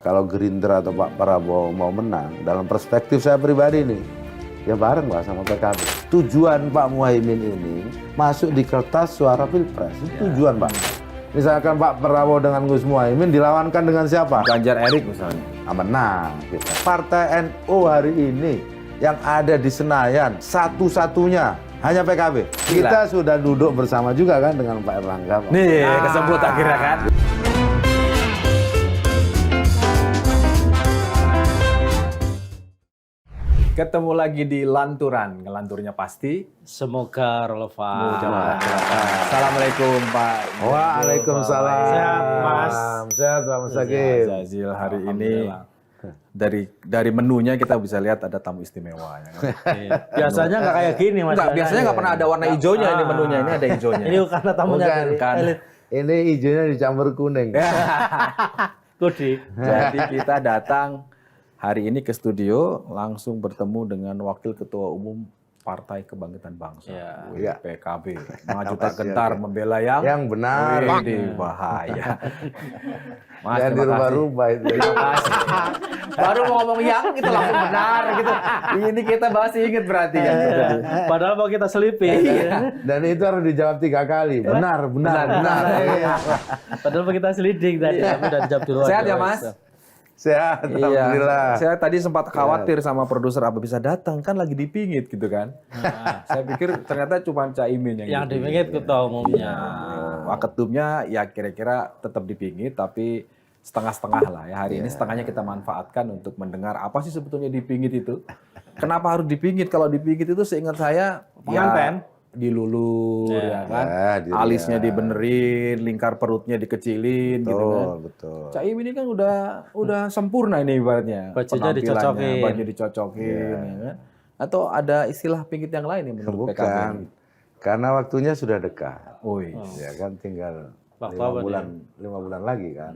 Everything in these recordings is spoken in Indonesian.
kalau Gerindra atau Pak Prabowo mau menang, dalam perspektif saya pribadi nih, ya bareng lah sama PKB. Tujuan Pak Muhaimin ini masuk di kertas suara Pilpres, itu tujuan Pak. Misalkan Pak Prabowo dengan Gus Muhaimin dilawankan dengan siapa? Ganjar Erik misalnya. Menang kita. Partai NU hari ini yang ada di Senayan satu-satunya hanya PKB. Kita sudah duduk bersama juga kan dengan Pak Erlangga. Pak. Nih, kesebut akhirnya kan. Ketemu lagi di Lanturan, ngelanturnya pasti. Semoga relevan. Assalamualaikum Pak. Waalaikumsalam. Sehat, Mas. Sehat Pak Mustaqim. Zazil, hari ini dari menunya kita bisa lihat ada tamu istimewa. Ya kan? Biasanya nggak kayak gini, Mas. Enggak, biasanya nggak pernah ada warna hijaunya ini menunya, ini ada hijaunya. Ini karena tamunya Bukan, dari kan. elit. Ini hijaunya dicampur kuning. Kudi. Jadi kita datang hari ini ke studio langsung bertemu dengan Wakil Ketua Umum Partai Kebangkitan Bangsa, Ya. PKB. Maju tak gentar membela yang benar. Ini bahaya. Mas, Jangan terima kasih. dirubah-rubah itu. Terima kasih. Baru mau ngomong yang itu langsung benar gitu. Ini kita masih inget berarti kan. Padahal mau kita selipin. Dan itu harus dijawab 3 kali. Benar. Iya. Padahal mau kita selidik tadi, tapi udah dijawab duluan. Sehat ya Mas? Sehat, alhamdulillah. Saya tadi sempat khawatir sama produser apa bisa datang kan lagi dipingit gitu kan. Saya pikir ternyata cuma Caimin yang dipingit ketua umumnya. Waketumnya ya kira-kira tetap dipingit tapi setengah-setengah lah ya. Hari ini setengahnya kita manfaatkan untuk mendengar apa sih sebetulnya dipingit itu. Kenapa harus dipingit? Kalau dipingit itu seingat saya Penganten. ya dilulur ya kan. Ya, Alisnya dibenerin, lingkar perutnya dikecilin gitu kan. Betul. Caimin ini kan udah sempurna ini ibaratnya. Bajunya Penampilannya, dicocokin. baju dicocokin ya kan. Atau ada istilah pingit yang lain yang menurut PKB? Bukan. Karena waktunya sudah dekat. Woi. Ya kan tinggal Waktu 5 apa bulan, 5 bulan lagi kan.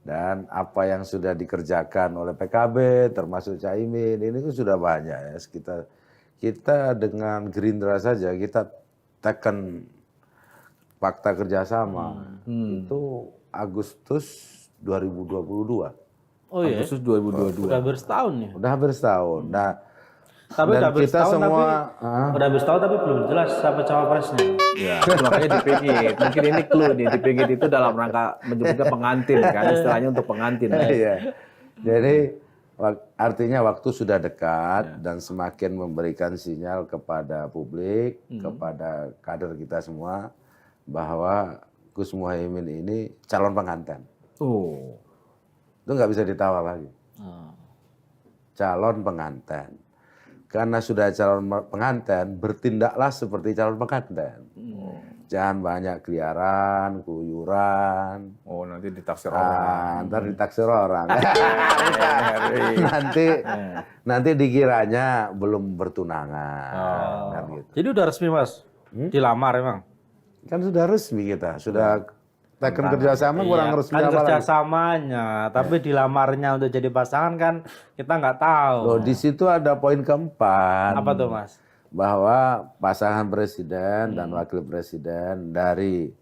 Dan apa yang sudah dikerjakan oleh PKB termasuk Caimin ini kan sudah banyak ya. Kita dengan Gerindra saja kita tekan fakta kerjasama itu Agustus 2022. Oh iya. Agustus 2022. Udah hampir setahun ya. Udah hampir setahun. Nah, Tapi dan udah hampir kita setahun semua udah hampir setahun tapi belum jelas siapa cawapresnya. Ya, makanya dipingit. Mungkin ini clue nih, dipingit itu dalam rangka menyebutnya pengantin kan, istilahnya untuk pengantin. iya. Jadi artinya waktu sudah dekat dan semakin memberikan sinyal kepada publik, kepada kader kita semua bahwa Gus Muhaimin ini calon pengantin. Oh. Itu nggak bisa ditawar lagi. Calon pengantin. Karena sudah calon pengantin, bertindaklah seperti calon pengantin. Jangan banyak keliaran, keluyuran. Oh, nanti ditaksir orang. Ntar ditaksir orang. nanti dikiranya belum bertunangan. Kan gitu. Jadi udah resmi, Mas. Dilamar emang. Kan sudah resmi kita, sudah tekan kerjasama kurang resmi kan apa lagi? kerjasamanya, tapi dilamarnya untuk jadi pasangan kan kita nggak tahu. Loh, di situ ada poin keempat. Apa tuh, Mas? Bahwa pasangan presiden dan wakil presiden dari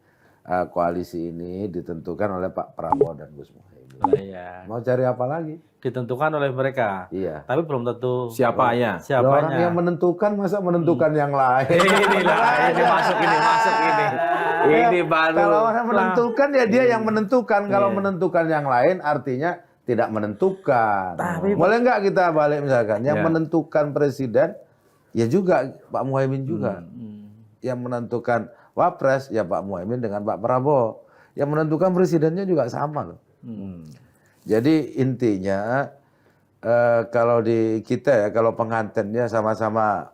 koalisi ini ditentukan oleh Pak Prabowo dan Gus Muhaimin. Oh, iya. Mau cari apa lagi? Ditentukan oleh mereka. Iya. Tapi belum tentu Siapanya? Loh, orang siapanya. yang menentukan masa menentukan yang lain? Inilah, ini masuk ini. Ini baru. Kalau orang menentukan ya dia yang menentukan. Kalau menentukan yang lain artinya tidak menentukan. Boleh nggak kita balik misalkan yang menentukan presiden ya juga Pak Muhaimin juga. Yang menentukan wapres ya Pak Muhaimin dengan Pak Prabowo. Yang menentukan presidennya juga sama loh. Jadi intinya kalau di kita ya kalau pengantinnya sama-sama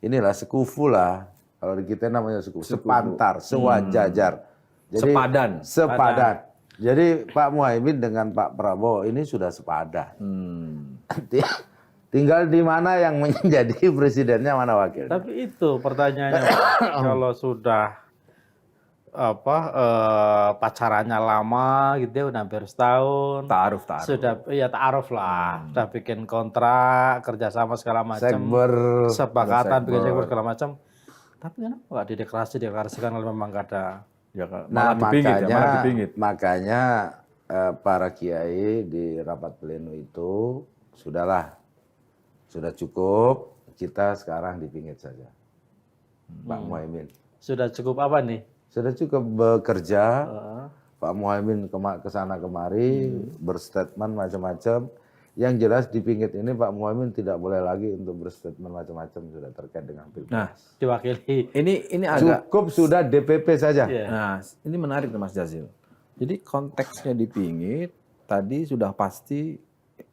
inilah sekufu lah. Kalau di kita namanya sekufu, sepantar, sewajajar. Jadi, sepadan. Jadi Pak Muhaimin dengan Pak Prabowo ini sudah sepadan. Tinggal di mana yang menjadi presidennya, mana wakilnya. Tapi itu pertanyaannya, Pak. Kalau sudah pacarannya lama gitu ya, udah hampir setahun. Ta'aruf. Sudah ya ta'aruf lah. Sudah bikin kontrak, kerjasama segala macam. Sepakatan bikin sekber segala macam. Tapi kenapa nggak dideklarasikan kalau memang nggak ada? Ya, Nah malah dipingit. makanya para kiai di rapat pleno itu sudah cukup, kita sekarang dipingit saja, Pak Muhaimin. Sudah cukup apa nih? Sudah cukup bekerja, Pak Muhaimin kesana kemari, berstatement macam-macam. Yang jelas dipingit ini Pak Muhaimin tidak boleh lagi untuk berstatement macam-macam sudah terkait dengan Pilpres. Nah, Diwakili. ini agak cukup sudah DPP saja. Nah, ini menarik Mas Jazil. Jadi konteksnya dipingit, tadi sudah pasti,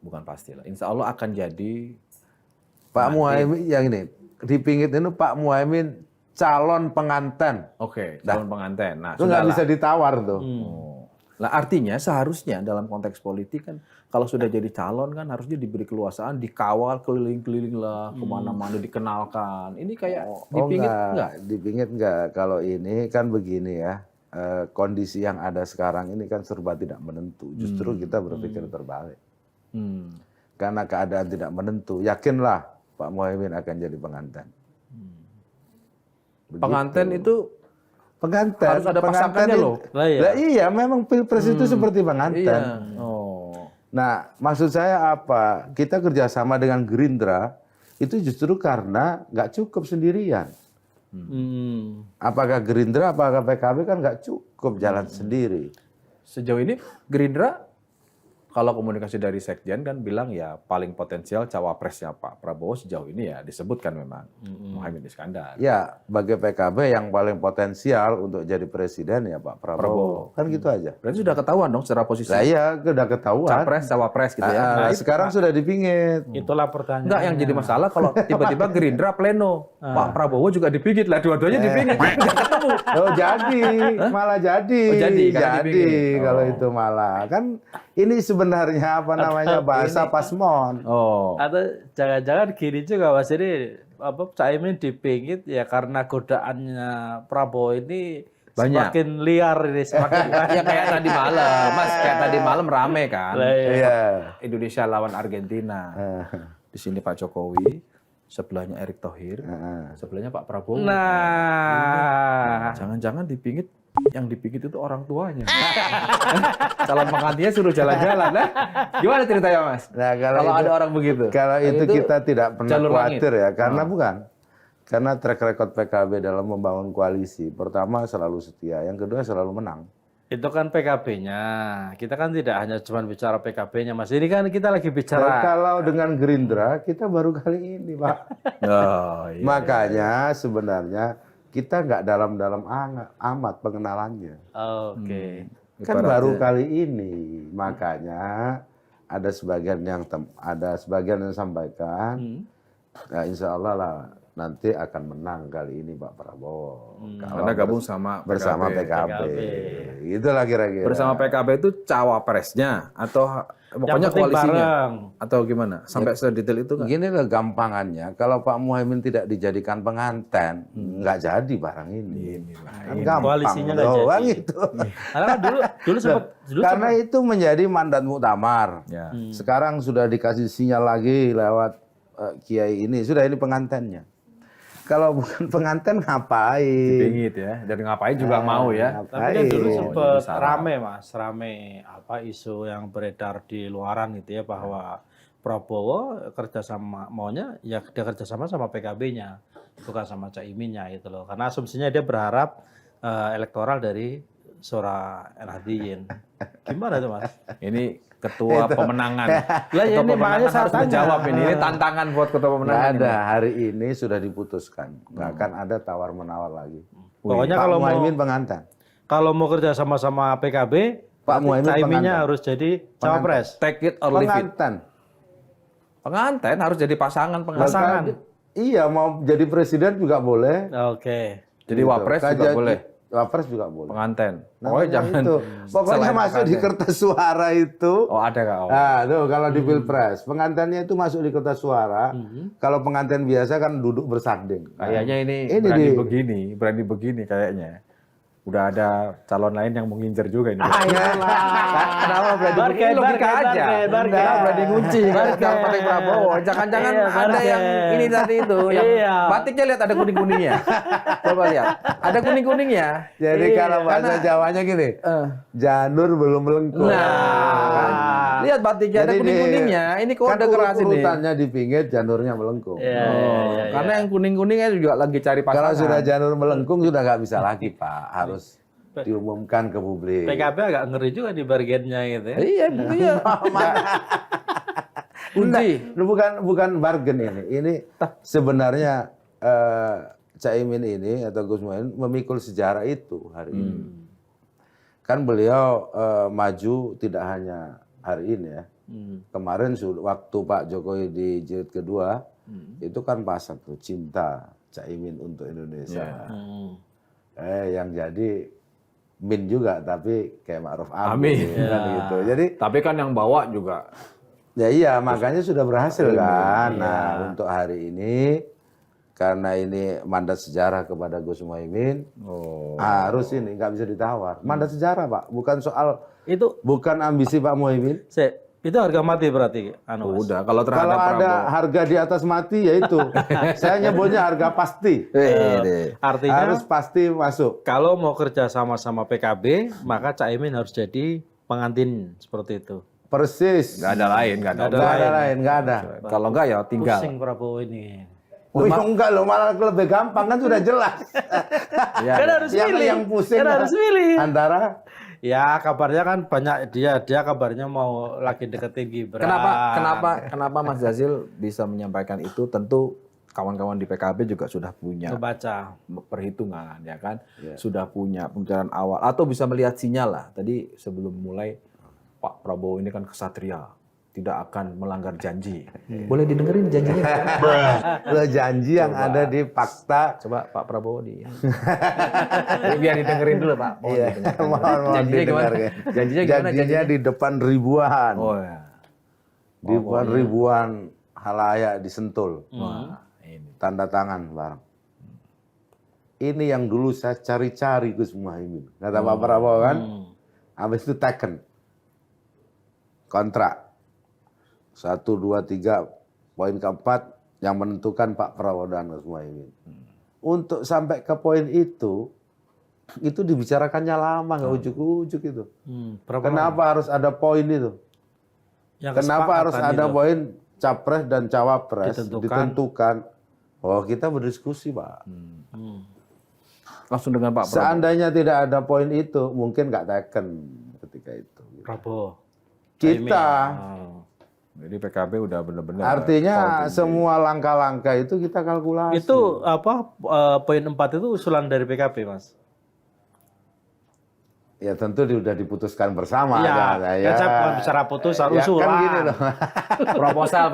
bukan pasti lah, insya Allah akan jadi Pak Muhaimin yang ini, dipingit ini Pak Muhaimin calon pengantin. Oke, calon pengantin. Nah, itu nggak bisa ditawar tuh. Nah, artinya seharusnya dalam konteks politik kan, kalau sudah jadi calon kan harusnya diberi keluasaan, dikawal keliling-keliling lah, kemana-mana dikenalkan. Ini kayak dipingit enggak? Dipingit enggak. Kalau ini kan begini ya, kondisi yang ada sekarang ini kan serba tidak menentu. Justru kita berpikir terbalik. Karena keadaan tidak menentu, yakinlah Pak Muhaimin akan jadi pengantin. Pengantin itu pengantin harus ada pasangannya loh. Lah iya, memang Pilpres itu seperti pengantin. Iya. Oh. Nah, maksud saya apa? Kita kerjasama dengan Gerindra itu justru karena nggak cukup sendirian. Apakah Gerindra, apakah PKB kan nggak cukup jalan sendiri. Sejauh ini Gerindra kalau komunikasi dari Sekjen kan bilang ya paling potensial cawapresnya Pak Prabowo sejauh ini ya disebutkan memang Muhaimin Iskandar. Ya, bagi PKB yang paling potensial untuk jadi presiden ya Pak Prabowo. Kan gitu aja. Berarti sudah ketahuan dong secara posisi. Lah iya, udah ketahuan. Capres, cawapres gitu ya. Nah, sekarang sudah dipingit. Itulah pertanyaan. Enggak, yang jadi masalah kalau tiba-tiba Gerindra pleno, Pak Prabowo juga dipingit lah, dua-duanya dipingit. Nggak ketemu. Oh jadi, malah jadi. Oh, jadi, karena dipingit. Kalau itu malah. Kan ini sebenarnya apa namanya bahasa pasmon. Oh. Atau jangan-jangan gini juga Mas, ini Caimin dipingit ya karena godaannya Prabowo ini Banyak. semakin liar ini, semakin Ya kayak tadi malam, Mas, kayak tadi malam rame kan. Iya. Indonesia lawan Argentina. Di sini Pak Jokowi, sebelahnya Erick Thohir, sebelahnya Pak Prabowo. Nah, Jangan-jangan dipingit, yang dipingit itu orang tuanya. Calon pengantinnya suruh jalan-jalan. Nah, gimana ceritanya Mas? Nah, Kalau ada orang begitu. Kalau itu kita tidak pernah jalur khawatir langit. ya, karena bukan. Karena track record PKB dalam membangun koalisi, pertama selalu setia, yang kedua selalu menang. itu kan PKB-nya. Kita kan tidak hanya cuma bicara PKB-nya, Mas. Ini kan kita lagi Nah, bicara. kalau dengan Gerindra, kita baru kali ini, Pak. Oh, iya. Makanya sebenarnya kita nggak dalam-dalam amat pengenalannya. Oke. Kan baru kali ini, makanya ada sebagian yang sampaikan, ya insya Allah lah nanti akan menang kali ini Pak Prabowo. Karena gabung sama bersama PKB. Itulah kira-kira. Bersama PKB itu cawapresnya atau pokoknya koalisinya bareng. atau gimana? Sampai sedetail itu nggak? Gini lah gampangannya, kalau Pak Muhaimin tidak dijadikan pengantin, nggak jadi barang ini. Kan gampang Koalisinya nggak doang jadi. itu. Karena kan dulu sempat Karena itu menjadi mandat muktamar. Ya. Sekarang sudah dikasih sinyal lagi lewat kiai ini, sudah ini pengantinnya. Kalau bukan pengantin ngapain? Dipingit ya. Dan ngapain juga mau ya. Tapi kan dulu sempat jadi rame, Mas, apa isu yang beredar di luaran gitu ya, bahwa Prabowo kerjasama maunya ya dia kerjasama sama PKB-nya, bukan sama Caiminnya gitu loh. Karena asumsinya dia berharap elektoral dari suara Nahdliyin. Gimana tuh, Mas? Ini ketua pemenangan. Lah ya Ketua ini makanya pemenangan saya harus tanya. menjawab ini. Ini tantangan buat ketua Nggak pemenangan ada, ini. hari ini sudah diputuskan. Nggak akan ada tawar-menawar lagi. Pokoknya Pak kalau mau Muhaimin pengantin. kalau mau kerja sama PKB, Pak Muhaimin Caiminnya pengantin. harus jadi cawapres. Take it or leave it. Pengantin. Pengantin harus jadi pasangan pengantin. Pasangan. Iya, mau jadi presiden juga boleh. Oke. Jadi wapres juga boleh. Wapres juga boleh. Pengantin. Namanya Pokoknya jangan. itu. Pokoknya selain masuk di pengantin. kertas suara itu. Oh ada kak? Oh. Nah, tuh kalau di Pilpres, pengantinnya itu masuk di kertas suara. Kalau pengantin biasa kan duduk bersanding. Kayaknya ini Ini berani di- begini kayaknya. Udah ada calon lain yang mau ngincer juga ini. Kenapa Berarti logika aja. Enggak berani ngunci kan pakai Prabowo. Jangan-jangan ada yang ini tadi itu yang batiknya lihat ada kuning-kuningnya. Coba lihat. Ada kuning-kuningnya. Jadi kalau bahasa Jawanya gini, janur belum melengkung. Kan? Lihat batiknya ada Jadi kuning-kuningnya. Ini kode keras ini. urutannya di pinggir, janurnya melengkung. Karena yang kuning-kuningnya juga lagi cari pasangan. Kalau sudah janur melengkung sudah nggak bisa lagi, Pak. Harus diumumkan ke publik. PKB agak ngeri juga di bargainnya gitu ya. Iya, buktinya. Kunci. Bukan bargain ini. Ini sebenarnya Caimin ini atau Gus Muhaymin memikul sejarah itu hari ini. Kan beliau maju tidak hanya hari ini ya. Kemarin waktu Pak Jokowi di jilid kedua itu kan pasang tuh cinta Caimin untuk Indonesia. Yang jadi Min juga tapi kayak Ma'ruf Amin kan gitu. Jadi Tapi kan yang bawa juga. ya iya makanya sudah berhasil kan. Nah untuk hari ini karena ini mandat sejarah kepada Gus Muhaymin harus ini nggak bisa ditawar. Mandat sejarah Pak, bukan soal bukan ambisi Pak Muhaymin. Itu harga mati berarti Mas. Udah kalau terhadap Kalau ada harga di atas mati ya itu. Saya nyebutnya harga pasti. Artinya Harus pasti masuk. kalau mau kerja sama PKB, maka Caimin harus jadi pengantin seperti itu. Persis. nggak ada lain, nggak ada. Nggak ada. Kalau nggak ya tinggal. Pusing Prabowo ini. Oh ya enggak loh, malah lebih gampang kan sudah jelas. Kan harus milih. Yang pusing Kan harus milih. antara Ya kabarnya kan banyak dia kabarnya mau lagi deketin Gibran. Kenapa Mas Jazil bisa menyampaikan itu? Tentu kawan-kawan di PKB juga sudah punya Kebaca perhitungan ya kan, sudah punya pembicaraan awal atau bisa melihat sinyal lah. Tadi sebelum mulai Pak Prabowo ini kan kesatria, tidak akan melanggar janji. Boleh didengerin janjinya? lo janji yang ada di fakta. Coba Pak Prabowo biar didengerin dulu Pak. Mohon Janjinya gimana? Janjinya gimana? Janjinya di depan ribuan. Oh ya. Di depan ribuan halayak di Sentul. Wah, ini. Tanda tangan bareng. Ini yang dulu saya cari-cari Gus Muhaymin. Kata Pak Prabowo kan. Habis itu taken. Kontrak. 1, 2, 3, poin keempat yang menentukan Pak Prabowo dan Gus Muhaymin. Untuk sampai ke poin itu dibicarakannya lama, nggak ujuk-ujuk itu. Kenapa harus ada poin itu? Kenapa harus ada poin capres dan cawapres ditentukan? Oh kita berdiskusi Pak. Langsung dengan Pak Prabowo. Seandainya tidak ada poin itu, mungkin nggak taken ketika itu. Prabowo. Kita. Jadi PKB udah benar-benar. Artinya semua langkah-langkah itu kita kalkulasi. Itu poin 4 itu usulan dari PKB, Mas? Ya tentu sudah diputuskan bersama. Ya, ya. saya bukan bicara putusan, Ya, usulan. kan gini loh. proposal.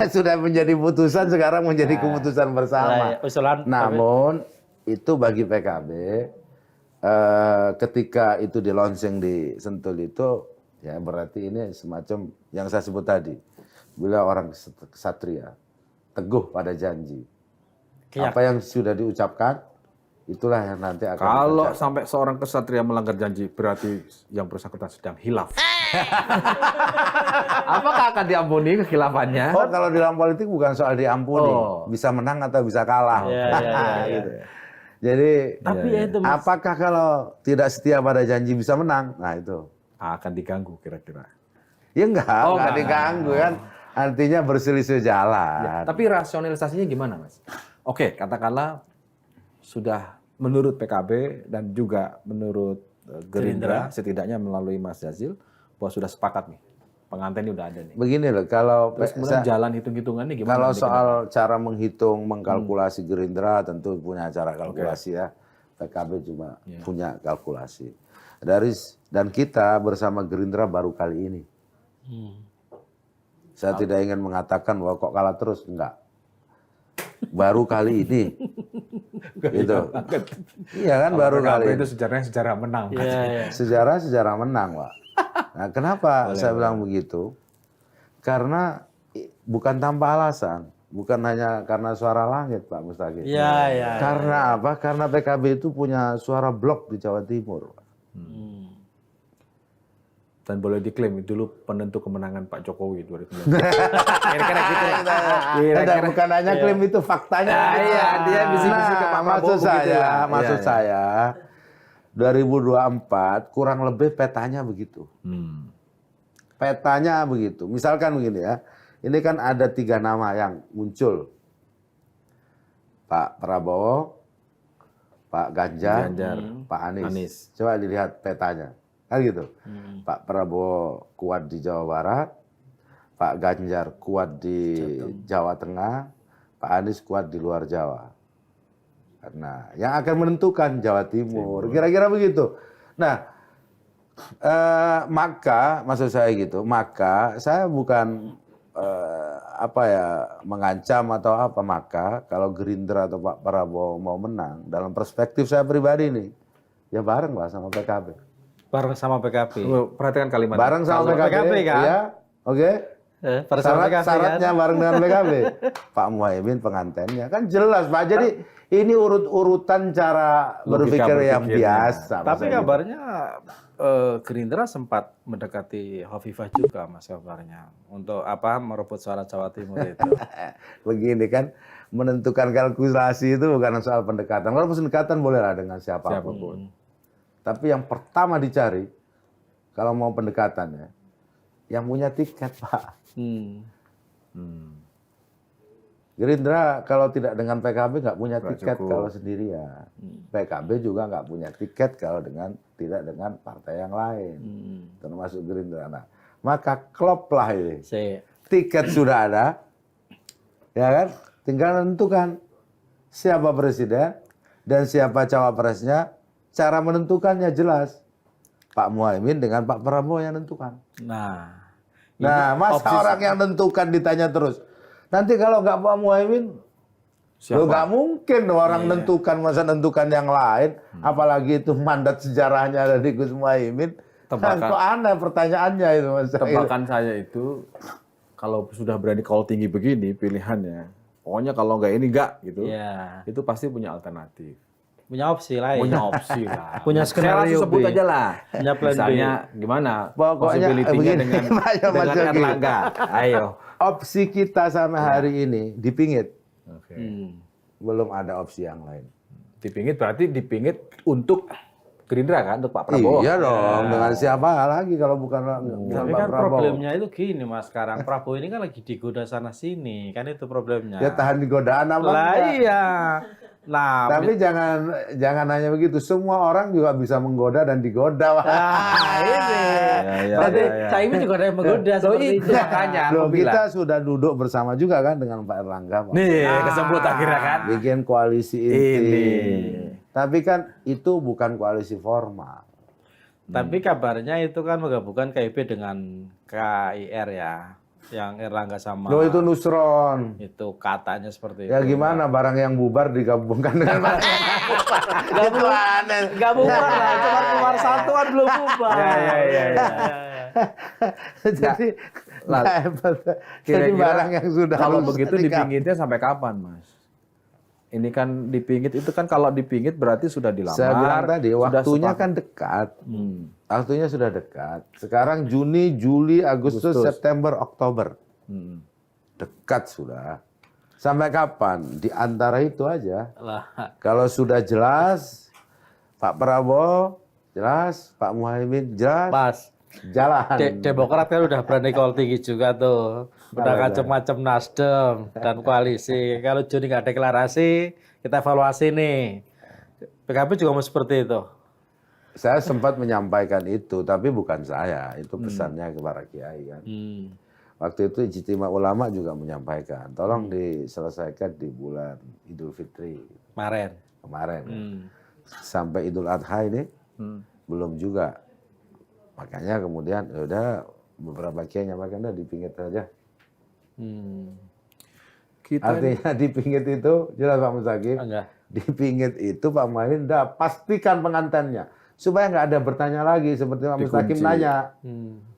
Sudah menjadi putusan, sekarang menjadi keputusan bersama. Usulan. Namun itu bagi PKB ketika itu di launching di Sentul itu, ya berarti ini semacam yang saya sebut tadi. Beliau orang kesatria, teguh pada janji. Apa yang sudah diucapkan, itulah yang nanti akan Kalau sampai seorang kesatria melanggar janji, berarti yang bersangkutan sedang hilaf. Apakah akan diampuni kehilafannya? Oh, kalau di dalam politik bukan soal diampuni, bisa menang atau bisa kalah. Gitu. Jadi, tapi ya itu, Mas. apakah kalau tidak setia pada janji bisa menang? Nah itu akan diganggu kira-kira. Ya enggak diganggu kan. Artinya berselisih jalan. Ya, tapi rasionalisasinya gimana, Mas? Oke, katakanlah sudah menurut PKB dan juga menurut Gerindra, setidaknya melalui Mas Jazil, bahwa sudah sepakat nih, pengantin ini udah ada nih. Begini loh, kalau terus kemudian jalan hitung-hitungannya gimana? Kalau soal cara menghitung, mengkalkulasi Gerindra tentu punya cara kalkulasi ya. PKB juga punya kalkulasi. Dan kita bersama Gerindra baru kali ini. Saya tidak ingin mengatakan bahwa kok kalah terus, enggak. Baru kali ini. Gitu. Iya kan baru kali ini. Itu sejarah menang. Sejarah menang, Pak. Nah, kenapa saya bilang begitu? Karena bukan tanpa alasan. Bukan hanya karena suara langit, Pak Mustaqim. Iya, iya. Karena apa? Karena PKB itu punya suara blok di Jawa Timur. Dan boleh diklaim dulu penentu kemenangan Pak Jokowi 2019. Kira-kira gitu lah. Dan bukan hanya klaim itu faktanya. Iya, dia bisik-bisik ke Pak Prabowo begitu lah. Maksud Iya, saya 2024 kurang lebih petanya begitu. Petanya begitu. Misalkan begini ya. Ini kan ada 3 nama yang muncul. Pak Prabowo, Pak Ganjar, Pak Anies. Coba dilihat petanya. Kan gitu. Pak Prabowo kuat di Jawa Barat, Pak Ganjar kuat di Jawa Tengah, Pak Anies kuat di luar Jawa. Nah, yang akan menentukan Jawa Timur. Kira-kira begitu. Nah, maka maksud saya gitu, maka saya bukan mengancam atau apa, maka kalau Gerindra atau Pak Prabowo mau menang dalam perspektif saya pribadi nih, ya bareng lah sama PKB. Bareng sama PKB. Perhatikan kalimat. Bareng sama PKB kan? Ya, oke. Syaratnya bareng dengan PKB. Pak Muhaimin pengantennya kan jelas Pak. Jadi ini urut-urutan cara berpikir yang biasa. Tapi kabarnya Gerindra sempat mendekati Hovifah juga, Mas, kabarnya untuk merebut suara Jawa Timur itu. Begini kan, menentukan kalkulasi itu bukan soal pendekatan. Kalau pendekatan bolehlah dengan siapapun. Tapi yang pertama dicari kalau mau pendekatan ya, yang punya tiket, Pak. Gerindra kalau tidak dengan PKB nggak punya tiket kalau sendirian. PKB juga nggak punya tiket kalau tidak dengan partai yang lain, termasuk Gerindra. Nah, maka klop lah ini. Tiket sudah ada, ya kan? Tinggal menentukan siapa presiden dan siapa cawapresnya. Cara menentukannya jelas. Pak Muhaimin dengan Pak Prabowo yang menentukan. Nah, masa orang yang menentukan ditanya terus. Nanti kalau nggak Pak Muhaimin, nggak mungkin orang menentukan, masa menentukan yang lain. Apalagi itu mandat sejarahnya ada di Gus Muhaimin. Kok aneh pertanyaannya itu, Mas. Tebakan saya itu, kalau sudah berani call tinggi begini pilihannya, pokoknya kalau nggak ini nggak gitu, itu pasti punya alternatif. Punya opsi lain. Punya opsi lah. Punya skenario saya sebut aja lah. Punya plan Misalnya gimana? Pokoknya begini, dengan Erlangga. Ayo. Opsi kita sampai hari ini dipingit. Okay. Belum ada opsi yang lain. Dipingit berarti dipingit untuk Gerindra kan, untuk Pak Prabowo. Iya dong, dengan siapa lagi kalau bukan Tapi Pak kan Prabowo. problemnya itu gini, Mas, sekarang Prabowo ini kan lagi digoda sana sini, kan itu problemnya. Ya tahan di godaan apa lah enggak? iya. Nah, tapi jangan hanya begitu. Semua orang juga bisa menggoda dan digoda. Ini. Jadi Caimin juga ada yang menggoda seperti itu makanya. Loh, kita sudah duduk bersama juga kan dengan Pak Erlangga. Pak. Nih, kesebut akhirnya kan. Bikin koalisi inti. Tapi kan itu bukan koalisi formal. Tapi kabarnya itu kan menggabungkan KIP dengan KIR ya. Yang Erlangga sama. Loh, itu Nusron. Itu katanya seperti itu. Ya gimana barang yang bubar digabungkan dengan barang yang bubar. Itu aneh. Gak bubar lah, cuma keluar satuan belum bubar. Ya. Jadi barang yang sudah kalau harus begitu dipingitnya sampai kapan, Mas? Ini kan dipingit itu kan kalau dipingit berarti sudah dilamar. Saya bilang tadi waktunya sepakat. kan dekat. Waktunya sudah dekat. Sekarang Juni, Juli, Agustus, September, Oktober. Dekat sudah. Sampai kapan? Di antara itu aja. Kalau sudah jelas, Pak Prabowo jelas, Pak Muhaimin jelas. Pas. Jalan. Demokrat kan udah berani call tinggi juga tuh. Udah macam-macam Nasdem dan koalisi. Kalau Juni nggak deklarasi, kita evaluasi nih. PKB juga mau seperti itu. Saya sempat menyampaikan itu, tapi bukan saya. Itu pesannya kepada Kiai kan. Waktu itu Ijtima Ulama juga menyampaikan, tolong diselesaikan di bulan Idul Fitri. Kemarin. Sampai Idul Adha ini belum juga. Makanya kemudian udah beberapa kiai nyampaikan udah dipingit saja. Artinya dipingit itu jelas Pak Mustaqim. Dipingit itu Pak Muhaimin udah pastikan pengantennya supaya nggak ada bertanya lagi seperti Pak Mustaqim nanya.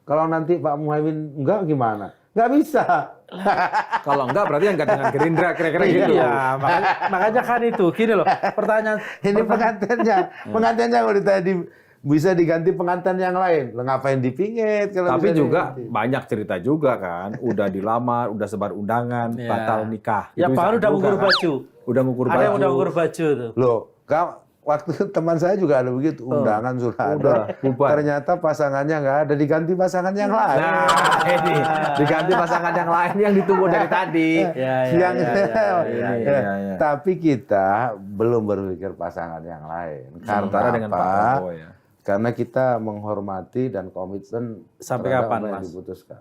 Kalau nanti Pak Muhaimin enggak gimana? Nggak bisa. Kalau enggak berarti yang enggak dengan Gerindra kira-kira gitu. Iya, makanya kan itu gini loh. Pertanyaan Ini pengantinnya kalau ditanya bisa diganti pengantin yang lain. Lah ngapain dipingit kalau Tapi bisa juga diganti? banyak cerita juga kan, udah dilamar, udah sebar undangan, Iya. batal nikah. ya Itu baru bisa udah juga ngukur kan. baju. Udah ngukur Ada yang baju. udah ngukur baju tuh. Loh, waktu teman saya juga ada begitu, undangan sudah ada. udah, bubar. Ternyata pasangannya nggak ada, diganti pasangan yang lain. Nah, ini diganti pasangan yang lain yang ditunggu dari tadi. Ya, Iya. Tapi kita belum berpikir pasangan yang lain. Sementara Karena dengan Pak apa? Prabowo ya. Karena kita menghormati dan komitmen Sampai terhadap kapan, apa yang Mas? diputuskan.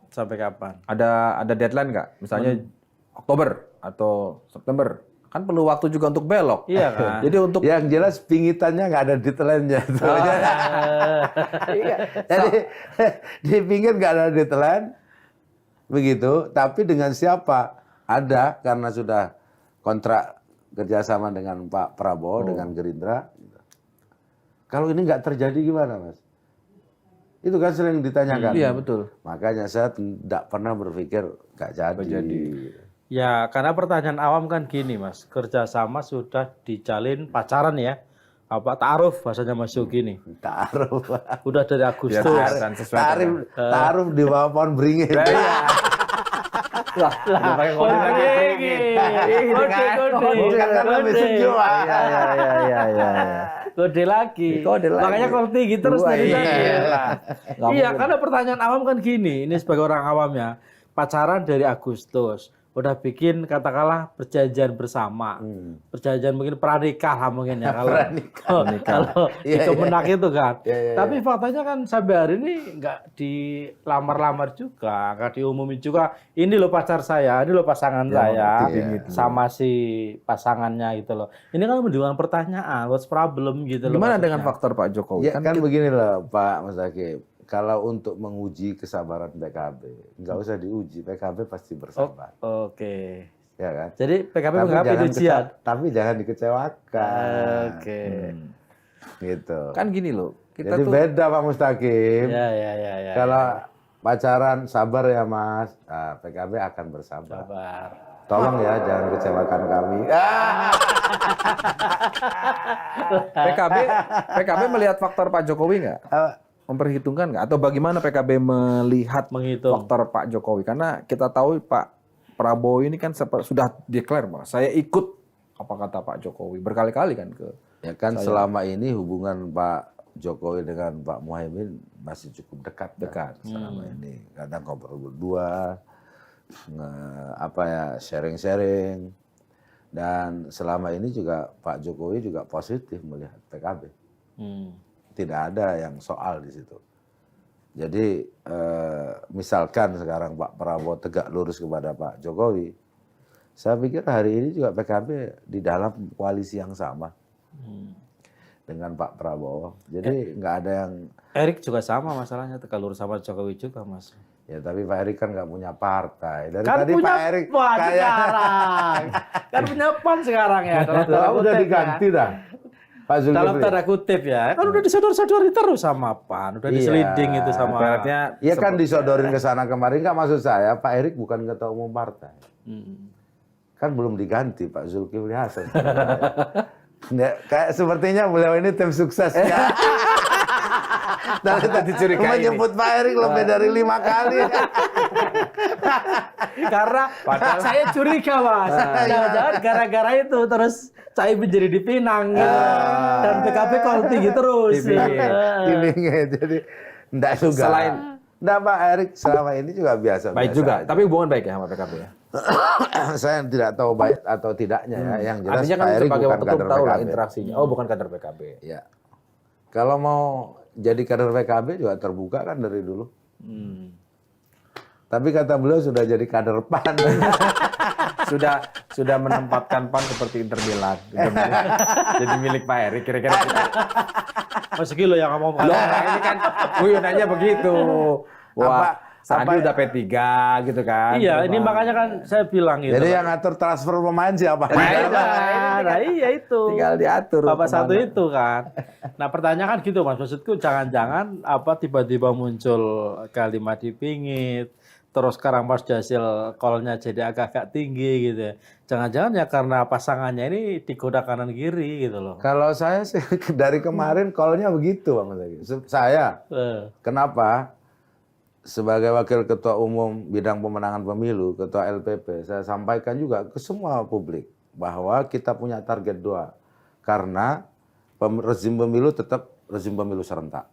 Sampai kapan? Ada deadline nggak? Misalnya Oktober atau September. Kan perlu waktu juga untuk belok. Iya kan? Jadi untuk Yang jelas pingitannya nggak ada deadline-nya. Iya. Jadi di pinggir nggak ada deadline, begitu. Tapi dengan siapa? Ada karena sudah kontrak kerjasama dengan Pak Prabowo dengan Gerindra. Kalau ini nggak terjadi gimana, Mas? Itu kan sering ditanyakan. Iya, betul. Makanya saya tidak pernah berpikir nggak jadi. Ya, karena pertanyaan awam kan gini, Mas. Kerjasama sudah dijalin pacaran ya. Apa ta'aruf bahasanya Mas Yogi nih. Taruh. Udah dari Agustus. kelihatan sesuai dengan- Taruh di bawah pohon beringin. Lah, udah pakai kode lagi. Bukan kan lebih sejuk. Iya. Kode lagi. Kode lagi. Makanya kalau tinggi terus Wah, dari tadi. iya. Nggak Iya, mungkin. karena pertanyaan awam kan gini. Ini sebagai orang awam ya. Pacaran dari Agustus. Udah bikin katakanlah perjanjian bersama. Perjanjian mungkin pranikah lah mungkin ya. Kalau di Kemenak itu kan. Tapi faktanya kan sampai hari ini nggak dilamar-lamar juga. Nggak diumumin juga. Ini loh pacar saya, ini loh pasangan saya. Sama si pasangannya gitu loh. Ini kan menimbulkan pertanyaan. What's problem gitu loh. Gimana maksudnya. dengan faktor Pak Jokowi? Ya kan begini loh Pak Mas Hakim. Kalau untuk menguji kesabaran PKB, nggak usah diuji, PKB pasti bersabar. Oke. Ya kan? Jadi PKB menghadapi ujian. Tapi jangan dikecewakan. Oke. Gitu. Kan gini loh, kita Jadi tuh beda Pak Mustaqim. Ya. Kalau pacaran sabar ya Mas, nah, PKB akan bersabar. Sabar. Tolong ya jangan kecewakan kami. PKB melihat faktor Pak Jokowi nggak? Memperhitungkan nggak? Atau bagaimana PKB melihat Menghitung. faktor Pak Jokowi? Karena kita tahu Pak Prabowo ini kan sudah declare bahwa saya ikut apa kata Pak Jokowi berkali-kali kan ke. Ya kan selama ini hubungan Pak Jokowi dengan Pak Muhaimin masih cukup dekat. Selama ini. Kadang ngobrol berdua, sharing-sharing. Dan selama ini juga Pak Jokowi juga positif melihat PKB. Tidak ada yang soal di situ. Jadi misalkan sekarang Pak Prabowo tegak lurus kepada Pak Jokowi, saya pikir hari ini juga PKB di dalam koalisi yang sama dengan Pak Prabowo. Jadi nggak ada yang. Erik juga sama masalahnya tegak lurus sama Jokowi juga, Mas. Ya tapi Pak Erik kan nggak punya partai. Dari Kan tadi punya Pak Erik PAN sekarang. Kan punya PAN sekarang ya. Dalam tanda udah kutip diganti ya. dah. Pak Dalam Zulkifli. tanda kutip ya. Kan udah disodor-sodori terus sama PAN. Udah diseliding itu sama. Ibaratnya Iya kan disodorin ke sana kemarin. Nggak maksud saya Pak Erik bukan ketua umum partai. Kan belum diganti Pak Zulkifli Hasan. Ya, kayak sepertinya beliau ini tim suksesnya. Dari tadi menyebut Pak Erik lebih dari 5 kali. Karena saya curiga, Mas. Jangan-jangan gara-gara itu terus saya menjadi dipinang gitu. Dan PKB kalau tinggi terus. Pilihnya jadi enggak juga. Enggak Pak Erik selama ini juga biasa. baik juga, tapi hubungan baik ya sama PKB ya. Saya tidak tahu baik atau tidaknya ya. Yang jelas Artinya kan Pak Erik sebagai bukan ketum kader tahu lah PKB. interaksinya. Oh, bukan kader PKB. Ya. Kalau mau jadi kader PKB juga terbuka kan dari dulu. Tapi kata beliau sudah jadi kader PAN. sudah menempatkan PAN seperti Inter Milan. Jadi milik Pak Erik kira-kira gitu. Mas Gilo yang ngomong. Loh, ini kan guyonannya begitu. Wah, Sandi udah P3 gitu kan. Iya, ini makanya kan saya bilang gitu. Jadi yang ngatur transfer pemain siapa? Nah, iya itu. Tinggal diatur. Bapak kemana. satu itu kan. Nah pertanyaan kan gitu Mas. Maksudku jangan-jangan apa tiba-tiba muncul kalimat dipingit. terus sekarang pas hasil call-nya jadi agak-agak tinggi gitu ya. Jangan-jangan ya karena pasangannya ini digoda kanan kiri gitu loh. Kalau saya sih dari kemarin call-nya begitu Bang Zaki. Saya, kenapa? Sebagai Wakil Ketua Umum Bidang Pemenangan Pemilu, Ketua LPP, saya sampaikan juga ke semua publik bahwa kita punya target 2. Karena rezim pemilu tetap rezim pemilu serentak.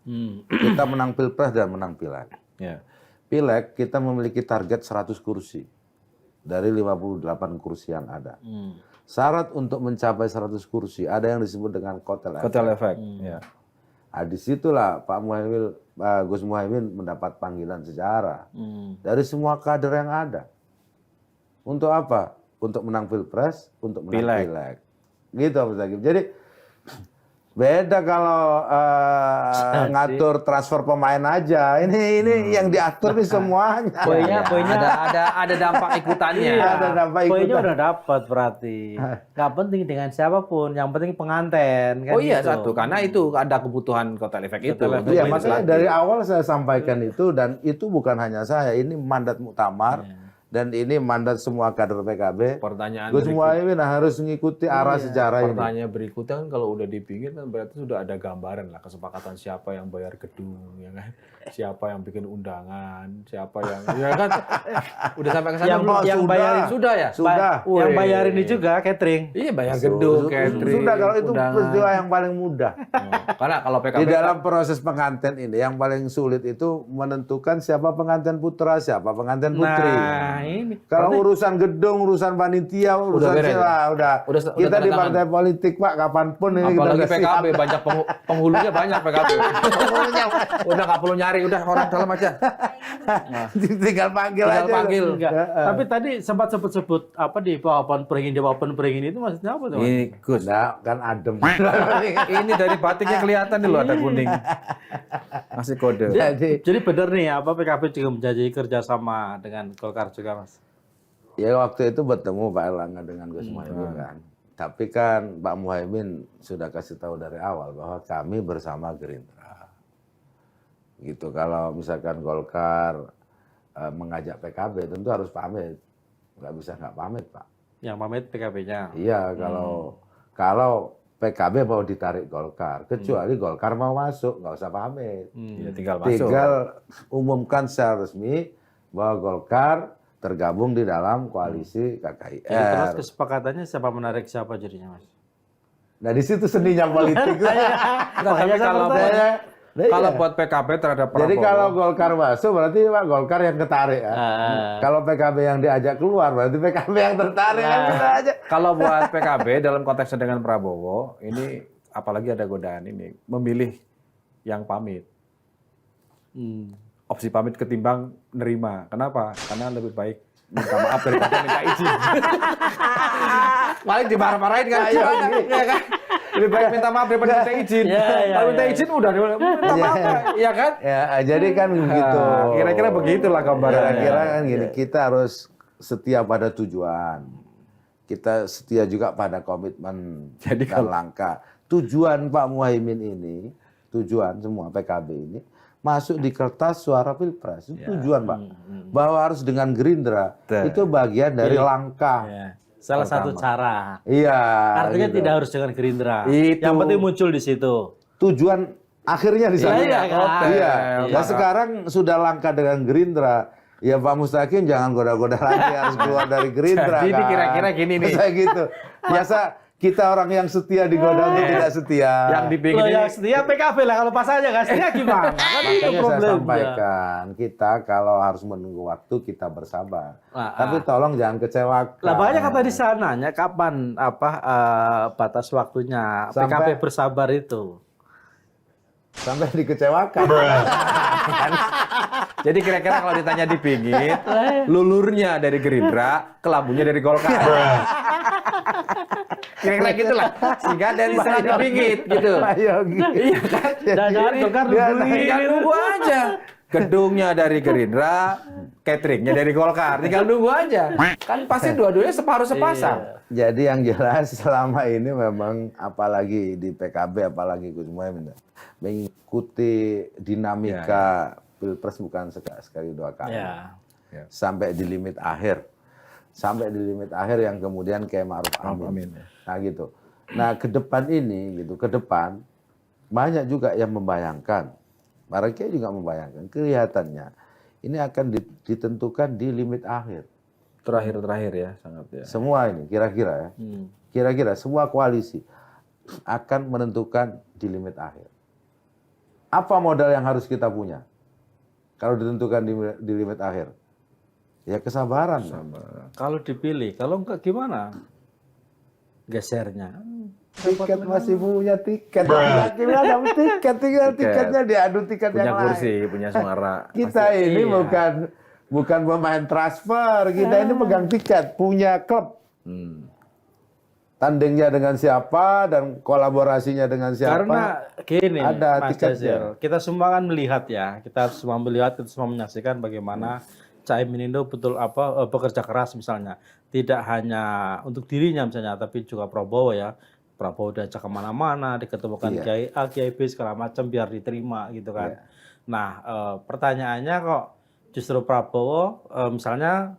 Kita menang Pilpres dan menang Pileg. Ya. Pileg kita memiliki target 100 kursi dari 58 kursi yang ada. Syarat untuk mencapai 100 kursi ada yang disebut dengan kotel efek. Kotel efek. Ya. Nah, disitulah Gus Muhaimin mendapat panggilan sejarah dari semua kader yang ada. Untuk apa? Untuk menang Pilpres, untuk menang Pileg. Gitu Mas Zaki. Jadi beda kalau ngatur transfer pemain aja. Ini yang diatur nih semuanya. Poinnya ada dampak ikutannya. Iya, ada dampak poinnya ikutan. udah dapat berarti. Nggak penting dengan siapapun, yang penting penganten kan. Oh iya, gitu. satu, karena itu ada kebutuhan kotel efek itu. Kotel efek. Iya, untuk makanya legislatif. dari awal saya sampaikan itu, dan itu bukan hanya saya, ini mandat muktamar dan ini mandat semua kader PKB. Pertanyaan Gus Muhaimin harus mengikuti arah sejarah ini. pertanyaan berikutnya kan kalau udah dipingin kan berarti sudah ada gambaran lah kesepakatan siapa yang bayar gedung, ya kan? Siapa yang bikin undangan, siapa yang ya kan udah sampai ke sana Yang- belum? yang sudah. bayarin Sudah ya? Sudah. Yang Wih. bayarin ini juga catering. Iya, bayar gedung, catering. Sudah, kalau itu undangan. peristiwa yang paling mudah. Oh, karena kalau PKB Di dalam proses pengantin ini yang paling sulit itu menentukan siapa pengantin putra, siapa pengantin putri. Nah, ini. Kalau urusan gedung, urusan panitia, urusan beres, sila, udah. Udah Kita tanda di tangan. partai politik Pak, kapanpun ini kita apalagi udah siap. PKB banyak penghulunya banyak PKB. Udah nggak perlu nyari, udah orang dalam aja. Tinggal panggil Tinggal aja. panggil. Enggak. Tapi tadi sempat sebut-sebut apa di papan peringin itu maksudnya apa tuh? Mas? Ini Gus, Nah, kan adem. ini dari batiknya kelihatan nih loh ada kuning. Masih kode. Jadi benar nih apa PKB juga menjanji kerjasama dengan Golkar juga Mas. Ya waktu itu bertemu Pak Erlangga dengan Gus Muhaimin kan. Tapi kan Pak Muhaimin sudah kasih tahu dari awal bahwa kami bersama Gerindra. Gitu. Kalau misalkan Golkar mengajak PKB tentu harus pamit. Nggak bisa nggak pamit Pak. Yang pamit PKB-nya. Iya kalau PKB mau ditarik Golkar, kecuali Golkar mau masuk, nggak usah pamit. Ya, tinggal masuk. Tinggal umumkan secara resmi bahwa Golkar tergabung di dalam koalisi KKIR. Jadi terus kesepakatannya siapa menarik siapa jadinya Mas? Nah di situ seninya politik. Tapi kalau buat PKB terhadap Prabowo. Jadi kalau Golkar masuk berarti Pak Golkar yang ketarik ya. Kalau PKB yang diajak keluar berarti PKB yang tertarik kan kita aja. Kalau buat PKB dalam konteksnya dengan Prabowo, ini apalagi ada godaan ini, memilih yang pamit. Opsi pamit ketimbang nerima. Kenapa? Karena lebih baik minta maaf daripada minta izin. Paling dimarah-marahin kan? Iya, Ya kan? Lebih baik minta maaf daripada minta izin. Kalau minta izin udah minta maaf, ya kan? Ya jadi kan begitu. Kira-kira begitulah gambarannya. Kira-kira kan gini, kita harus setia pada tujuan. Kita setia juga pada komitmen Jadi dan langkah. Tujuan Pak Muhaimin ini, tujuan semua PKB ini masuk di kertas suara Pilpres. Itu tujuan Pak. Bahwa harus dengan Gerindra. Itu bagian dari langkah. Ya. Salah satu cara. Iya. Artinya gitu. tidak harus dengan Gerindra. Itu. Yang penting muncul di situ. Tujuan akhirnya di sana. Iya, kan? Iya. Iya. Nah sekarang sudah langkah dengan Gerindra. Ya Pak Mustaqim jangan goda-goda lagi harus keluar dari Gerindra. Jadi kan. kira-kira gini nih. Kayak gitu. Masa kita orang yang setia digoda untuk tidak setia. Yang dipingin Loh, ini yang setia PKB lah, kalau pas aja nggak setia gimana? Kan itu Makanya saya problemnya. sampaikan, kita kalau harus menunggu waktu kita bersabar. Ah, Tapi tolong jangan kecewakan. Lah banyak kata di sananya kapan batas waktunya PKB Sampai- bersabar itu. Sampai dikecewakan. Jadi kira-kira kalau ditanya dipingit, lulurnya dari Gerindra, kelabunya dari Golkar. Kira-kira gitulah. Sehingga dari sana dipingit gitu. Ayo gitu. Iya kan? Jangan Golkar dia nungguin. Tinggal nunggu aja. Gedungnya dari Gerindra, cateringnya dari Golkar. Tinggal nunggu aja. Kan pasti dua-duanya separuh sepasang. Jadi yang jelas selama ini memang apalagi di PKB, apalagi Gus Muhaimin mengikuti dinamika Pilpres bukan sekali dua kali. Ya. Ya. sampai di limit akhir. Sampai di limit akhir yang kemudian kayak Ma'ruf Amin. ya. Nah gitu. Nah ke depan ini gitu, ke depan banyak juga yang membayangkan, para kiai juga membayangkan, kelihatannya ini akan ditentukan di limit akhir. Terakhir ya, sangat ya. Semua ini kira-kira ya, kira-kira semua koalisi akan menentukan di limit akhir. Apa modal yang harus kita punya kalau ditentukan di limit akhir? Ya kesabaran. Kalau dipilih, kalau enggak gimana? Gesernya. Tiket masih punya tiket. Yakin ada tiket, tinggal tiketnya diadu tiket Punya yang kursi, lain. punya suara. Kita ini bukan pemain transfer, kita ini pegang tiket, punya klub. Tandingnya dengan siapa dan kolaborasinya dengan siapa. Karena gini, ada Mas tiketnya. Jazil, kita semua kan melihat ya, kita semua menyaksikan bagaimana Caimin itu betul bekerja keras misalnya, tidak hanya untuk dirinya misalnya, tapi juga Prabowo ya. Prabowo diajak kemana-mana, diketemukan Kiai A, Kiai B segala macam biar diterima gitu kan. Nah, pertanyaannya kok justru Prabowo misalnya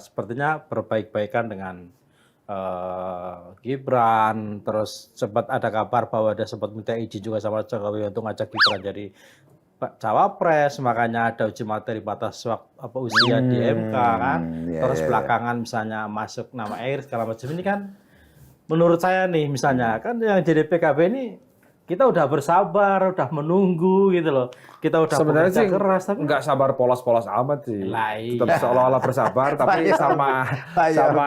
sepertinya berbaik-baikan dengan Gibran, terus sempat ada kabar bahwa dia sempat minta izin juga sama Jokowi untuk ngajak Gibran jadi cawapres, makanya ada uji materi batas usia di MK kan. Terus belakangan misalnya masuk nama Erick segala macam ini kan, menurut saya nih misalnya kan yang jadi PKB ini kita udah bersabar, udah menunggu gitu loh. Kita udah sebenarnya sih keras tapi nggak sabar polos-polos amat sih. Iya. Tetap seolah-olah bersabar, tapi sama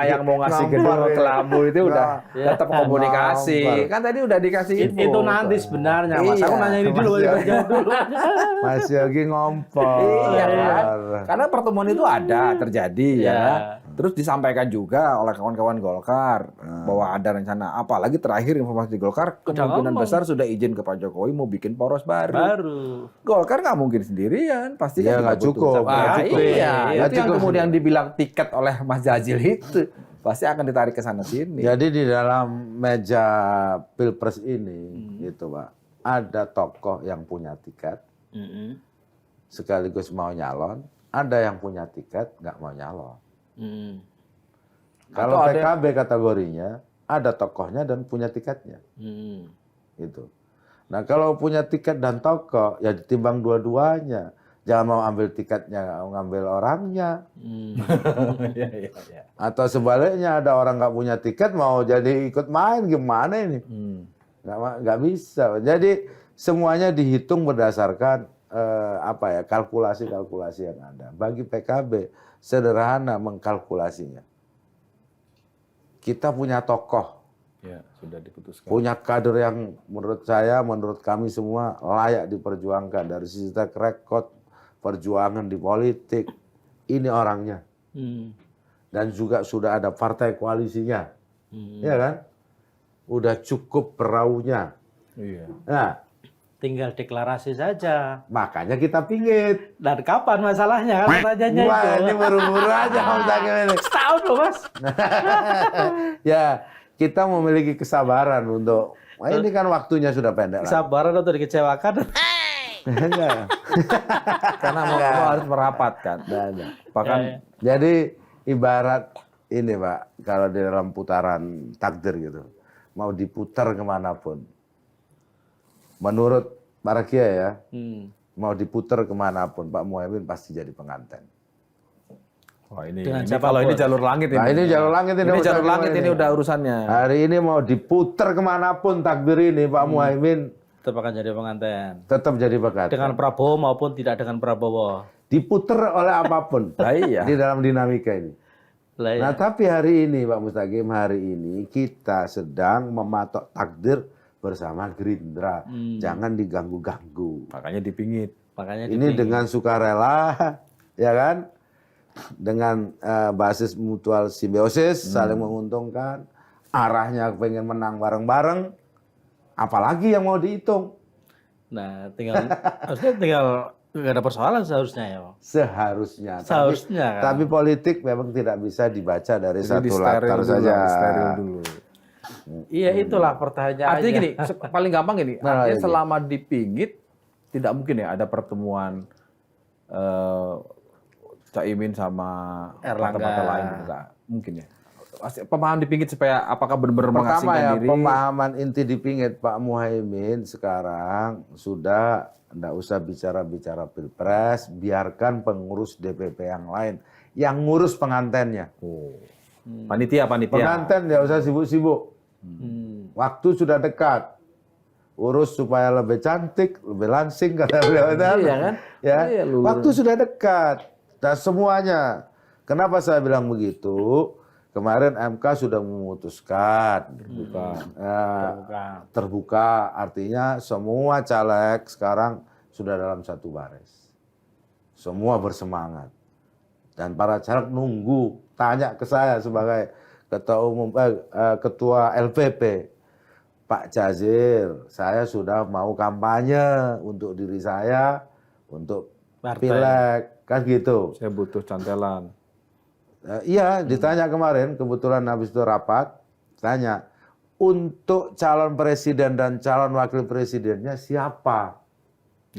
yang mau ngasih gedung ke lambu itu udah tetap komunikasi. Kan tadi udah dikasih info. Itu nanti sebenarnya, Mas. Aku nanya ini dulu, jawab dulu. Mas Yogi ngompol. Iya kan? Karena pertemuan itu ada terjadi ya. Terus disampaikan juga oleh kawan-kawan Golkar bahwa ada rencana, apalagi terakhir informasi di Golkar kemungkinan besar sudah izin ke Pak Jokowi mau bikin poros baru. Golkar nggak mungkin sendirian, pasti kan nggak cukup. Iya, itu yang kemudian dibilang tiket oleh Mas Jazil itu pasti akan ditarik ke sana sini. Jadi di dalam meja Pilpres ini, gitu Pak, ada tokoh yang punya tiket, sekaligus mau nyalon, ada yang punya tiket nggak mau nyalon. Kalau PKB kategorinya ada tokohnya dan punya tiketnya, gitu. Nah kalau punya tiket dan tokoh ya ditimbang dua-duanya, jangan mau ambil tiketnya ngambil orangnya, atau sebaliknya ada orang nggak punya tiket mau jadi ikut main gimana ini, nggak bisa. Jadi semuanya dihitung berdasarkan kalkulasi-kalkulasi yang ada. Bagi PKB sederhana mengkalkulasinya. Kita punya tokoh, sudah diputuskan. punya kader yang menurut saya, menurut kami semua layak diperjuangkan dari sisi track record perjuangan di politik. Ini orangnya, dan juga sudah ada partai koalisinya, ya kan? Udah cukup peraunya. Nah, tinggal deklarasi saja. makanya kita pingit. Dan kapan masalahnya kan pertanyaannya Wah, itu. ini buru-buru aja Om Sakim ini. Setahun loh Mas. Ya, kita memiliki kesabaran untuk, ini kan waktunya sudah pendek lah. Kesabaran atau dikecewakan? Enggak. Karena mau harus merapat kan. Bahkan Jadi ibarat ini Pak, kalau di dalam putaran takdir gitu, mau diputar kemanapun, menurut para kiai ya, mau diputar kemanapun, Pak Muhaimin pasti jadi pengantin. wah ini Dengan kalau ini jalur langit ini. Nah ini jalur langit ini. Ini Mas jalur Sakim langit ini udah urusannya. Hari ini mau diputar kemanapun takdir ini, Pak Muhaimin Tetap akan jadi pengantin. tetap jadi pengantin. Dengan Prabowo maupun tidak dengan Prabowo. Diputar oleh apapun Iya. di dalam dinamika ini. Lah, ya. Nah tapi hari ini Pak Mustaqim, hari ini kita sedang mematok takdir bersama Gerindra. Jangan diganggu-ganggu. Makanya dipingit. Makanya Ini dengan sukarela, ya kan? Dengan basis mutual simbiosis, saling menguntungkan. Arahnya pengen menang bareng-bareng. Apalagi yang mau dihitung? Nah, harusnya tinggal nggak ada persoalan seharusnya ya. Seharusnya. Seharusnya kan. Tapi politik memang tidak bisa dibaca dari Jadi satu latar saja. steril dulu. Iya itulah pertanyaannya. Artinya gini, paling gampang gini, Nah, artinya iya. selama dipingit tidak mungkin ya ada pertemuan Caimin sama Erlangga. partai-partai lain enggak mungkin ya. Pemahaman dipingit supaya apakah benar-benar Pertama mengasingkan ya, diri? pemahaman inti dipingit Pak Muhaimin sekarang sudah enggak usah bicara-bicara Pilpres, biarkan pengurus DPP yang lain yang ngurus pengantennya. Oh. Panitia. Penganten enggak usah sibuk-sibuk. Waktu sudah dekat. Urus supaya lebih cantik, lebih langsing kata beliau. Iya kan? Ya, Iya, lu. waktu sudah dekat. Dan semuanya. Kenapa saya bilang begitu? Kemarin MK sudah memutuskan terbuka, artinya semua caleg sekarang sudah dalam satu baris. Semua bersemangat. Dan para caleg nunggu, tanya ke saya sebagai ketua LPP. Pak Jazir, saya sudah mau kampanye untuk diri saya, untuk pileg, kan gitu. Saya butuh cantelan. Iya, ditanya kemarin, kebetulan habis itu rapat, tanya, untuk calon presiden dan calon wakil presidennya siapa?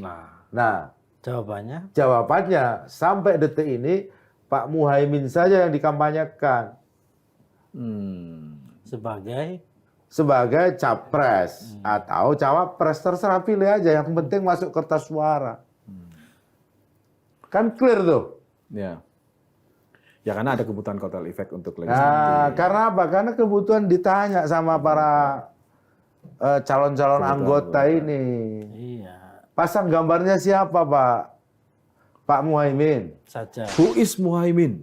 Nah, jawabannya sampai detik ini Pak Muhaimin saja yang dikampanyekan sebagai capres atau cawapres, terserah pilih aja, yang penting masuk kertas suara. Kan clear tuh. Ya. Ya karena ada kebutuhan kotel efek untuk Nah, legislatif. karena apa? Karena kebutuhan ditanya sama para calon-calon anggota ini. Iya. Pasang gambarnya siapa, Pak? Pak Muhaimin. Saja. Who is Muhaimin?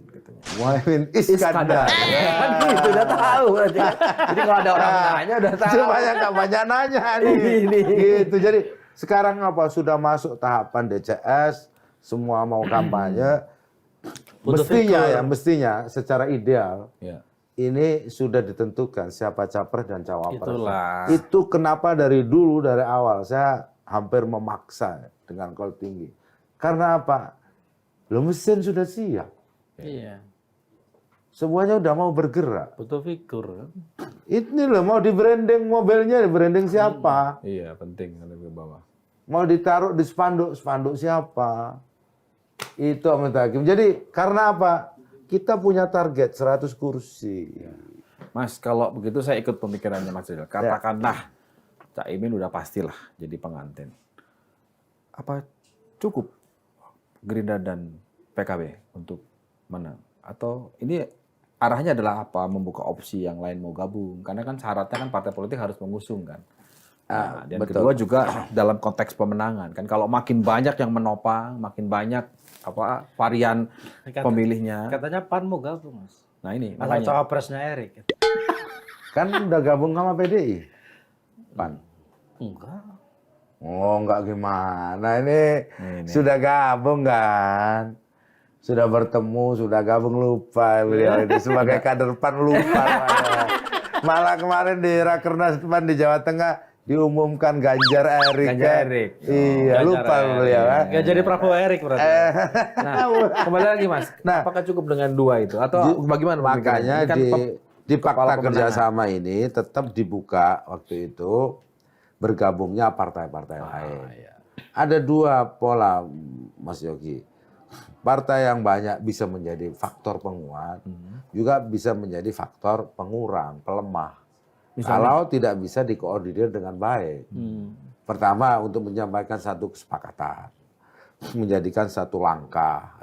Muhaimin Iskandar. Kan gitu, udah tahu berarti kan. Jadi kalau ada orang nanya udah tahu. Cuma yang nggak banyak nanya nih. Gitu. Jadi sekarang apa? Sudah masuk tahapan DCS, semua mau kampanye. Mestinya secara ideal ini sudah ditentukan siapa capres dan cawapres. Itu kenapa dari awal saya hampir memaksa dengan kol tinggi. Karena apa? Lo mesin sudah siap. Iya. Semuanya udah mau bergerak. Butuh figur. Ini loh mau di branding mobilnya, di branding siapa? Iya, penting lebih bawah. Mau ditaruh di spanduk siapa? Itu Ahmad Hakim. Jadi karena apa? Kita punya target 100 kursi. Mas, kalau begitu saya ikut pemikirannya Mas Rizal. Katakanlah Caimin udah pastilah jadi pengantin. Apa cukup Gerindra dan PKB untuk menang? Atau ini arahnya adalah apa? Membuka opsi yang lain mau gabung? Karena kan syaratnya kan partai politik harus mengusung kan. Nah, dan betul. kedua juga dalam konteks pemenangan kan, kalau makin banyak yang menopang, makin banyak varian pemilihnya. Katanya PAN mau gabung, Mas. Nah ini Malah cawapresnya Erik. Kan udah gabung sama PDI. PAN. Enggak. Oh, enggak gimana ini. Sudah gabung kan? Sudah bertemu, sudah gabung, lupa beliau ini sebagai kader PAN lupa. Malah kemarin di Rakernas PAN di Jawa Tengah diumumkan Ganjar Erik. Iya, lupa beliau. Nggak jadi Prabowo Erik berarti. Nah, kembali lagi Mas. Apakah cukup dengan dua itu atau bagaimana? Makanya di fakta kerjasama ini tetap dibuka waktu itu bergabungnya partai-partai lain. Ada dua pola, Mas Yogi. Partai yang banyak bisa menjadi faktor penguat, juga bisa menjadi faktor pengurang, pelemah. Kalau tidak bisa dikoordinir dengan baik. Pertama, untuk menyampaikan satu kesepakatan, menjadikan satu langkah.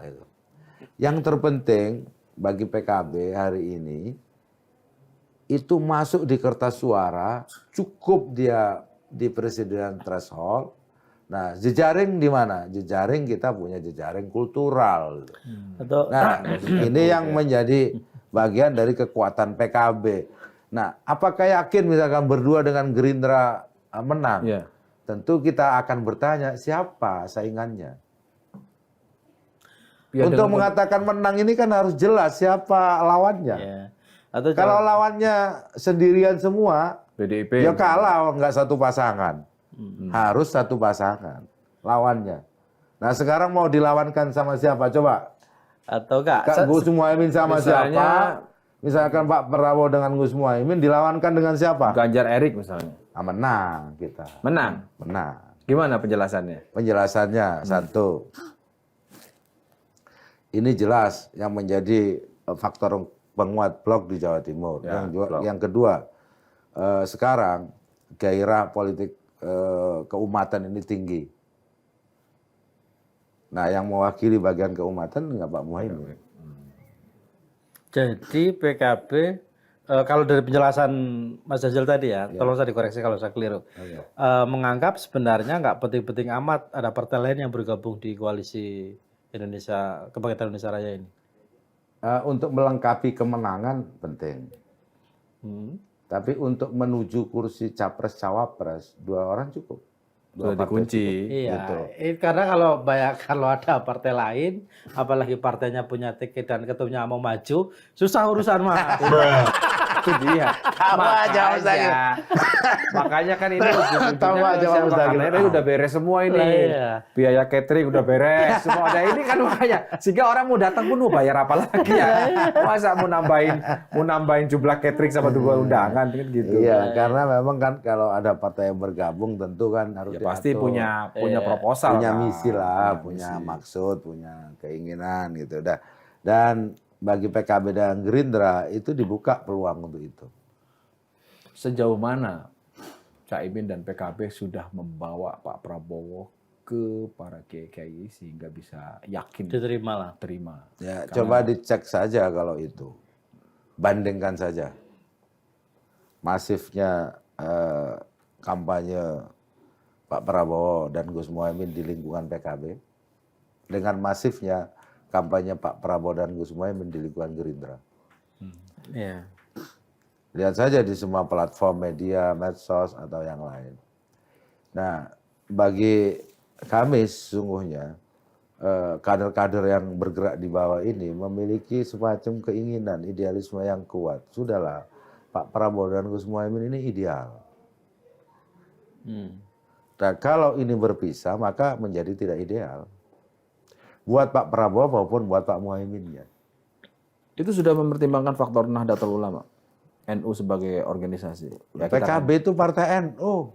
Yang terpenting bagi PKB hari ini, itu masuk di kertas suara, cukup dia di presiden threshold. Nah, jejaring di mana? Jejaring kita punya jejaring kultural. Nah, ini yang menjadi bagian dari kekuatan PKB. Nah, apakah yakin misalkan berdua dengan Gerindra menang? Tentu kita akan bertanya siapa saingannya. Untuk mengatakan menang ini kan harus jelas siapa lawannya. Kalau lawannya sendirian semua, PDIP ya kalah, nggak satu pasangan. Harus satu pasangan lawannya. Nah, sekarang mau dilawankan sama siapa? Coba. Atau enggak? Gus Muhaimin sama siapa? Misalkan Pak Prabowo dengan Gus Muhaimin dilawankan dengan siapa? Ganjar Erik misalnya. Menang kita. Menang? Menang. Gimana penjelasannya? Penjelasannya satu. Ini jelas yang menjadi faktor penguat blok di Jawa Timur. Ya, Yang kedua, sekarang gairah politik keumatan ini tinggi. Nah, yang mewakili bagian keumatan nggak Pak Muhaimin. Jadi PKB kalau dari penjelasan Mas Jajal tadi ya, tolong saya dikoreksi kalau saya keliru. Menganggap sebenarnya nggak penting-penting amat ada partai lain yang bergabung di koalisi Indonesia Kebangkitan Indonesia Raya ini. Untuk melengkapi kemenangan penting. Tapi untuk menuju kursi capres-cawapres, 2 orang cukup. Sudah dikunci. Iya, karena kalau ada partai lain, apalagi partainya punya tiket dan ketumnya mau maju, susah urusan mah. Itu dia. Makanya kan ini ujung-ujungnya udah beres semua ini. Iya. Biaya catering udah beres, semua ada ini kan makanya. Sehingga orang mau datang pun mau bayar apa lagi ya? Masa mau nambahin jumlah catering sama 2 undangan kan gitu. Iya, karena memang kan kalau ada partai yang bergabung tentu kan harus Ya, pasti diatur. punya proposal, punya kan? misi lah, punya maksud, punya keinginan gitu. Dan bagi PKB dan Gerindra itu dibuka peluang untuk itu. Sejauh mana Caimin dan PKB sudah membawa Pak Prabowo ke para kiai sehingga bisa yakin Diterima lah. terima. Ya, coba dicek saja kalau itu. Bandingkan saja. Masifnya kampanye Pak Prabowo dan Gus Muhaimin di lingkungan PKB dengan masifnya kampanye Pak Prabowo dan Gus Muhaimin di lingkungan Gerindra. Iya. Lihat saja di semua platform media, medsos atau yang lain. Nah, bagi kami sesungguhnya kader-kader yang bergerak di bawah ini memiliki semacam keinginan, idealisme yang kuat. Sudahlah, Pak Prabowo dan Gus Muhaimin ini ideal. Dan kalau ini berpisah, maka menjadi tidak ideal. Buat Pak Prabowo maupun buat Pak Muhaimin. Itu sudah mempertimbangkan faktor Nahdlatul Ulama, NU sebagai organisasi. Ya, PKB itu partai NU.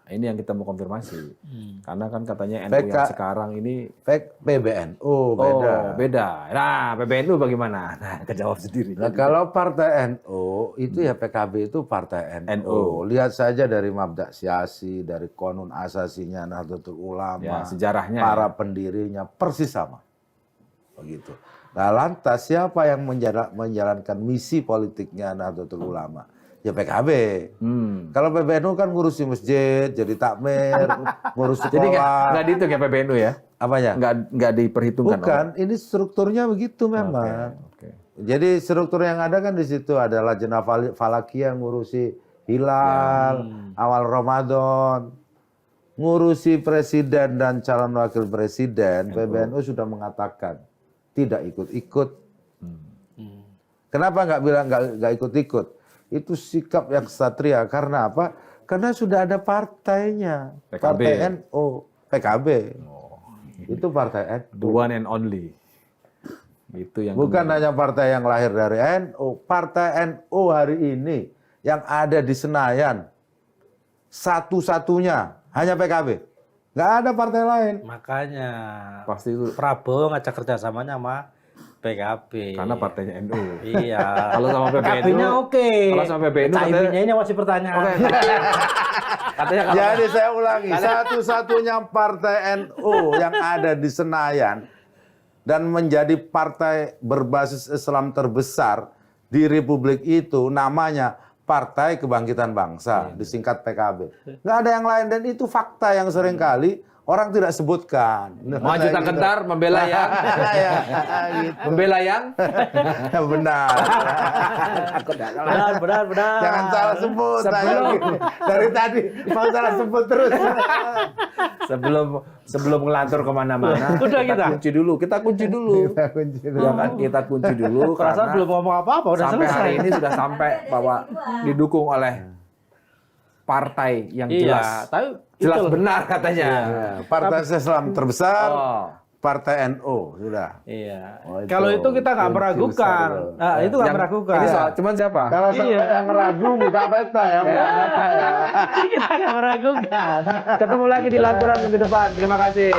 ini yang kita mau konfirmasi. Karena kan katanya NU yang sekarang ini PBNU beda. Oh, beda. Nah, PBNU bagaimana? Nah, kejawab sendiri. Nah, kalau partai NU itu ya PKB itu partai NU. Lihat saja dari Mabda' Syasi, dari Konun Asasinya Nahdlatul Ulama, Ya, sejarahnya para pendirinya persis sama. Begitu. Nah, lantas siapa yang menjalankan misi politiknya Nahdlatul Ulama? Ya PKB. Kalau PBNU kan ngurusi masjid, jadi takmir, ngurus sekolah. Jadi nggak dihitung ya PBNU ya? Apanya? Nggak diperhitungkan. Bukan, ini strukturnya begitu memang. Oke. Jadi struktur yang ada kan di situ ada Lajnah Falakiyah yang ngurusi hilal, awal Ramadan, ngurusi presiden dan calon wakil presiden. PBNU sudah mengatakan tidak ikut-ikut. Kenapa nggak bilang nggak ikut-ikut? Itu sikap yang ksatria. Karena apa? Karena sudah ada partainya. PKB. Partai NU, PKB. Itu partai NU. The one and only. Itu yang Bukan hanya partai yang lahir dari NU. Partai NU hari ini yang ada di Senayan. Satu-satunya hanya PKB. Nggak ada partai lain. Makanya pasti itu Prabowo ngajak kerjasamanya sama PKB. karena partainya NU. Iya. Kalau sama PBNU, PKB-nya oke. Kalau sama PBNU Caiminnya ini masih pertanyaan. katanya kalau Jadi saya ulangi, satu-satunya partai NU yang ada di Senayan dan menjadi partai berbasis Islam terbesar di Republik itu namanya Partai Kebangkitan Bangsa, disingkat PKB. Nggak ada yang lain dan itu fakta yang seringkali orang tidak sebutkan. maju tak gentar membela yang membela yang Benar. Benar. Jangan salah sebut. Dari tadi mau salah sebut terus. sebelum ngelantur kemana-mana Udah kita. kunci dulu. Kita kunci dulu. Ya kan? Kita kunci dulu Perasaan karena belum ngomong apa-apa udah sampai selesai. hari ini sudah sampai bahwa didukung oleh partai yang jelas tapi benar katanya. Ya, partai Islam terbesar, Oh. Partai NU sudah. Iya. Oh, itu Kalau itu kita nggak kunci meragukan. besar. Nah, itu nggak meragukan. Ini soal cuman siapa? Kalau yang ragu buka peta ya. Kita nggak meragukan. Ketemu lagi di lanturan minggu depan. Terima kasih.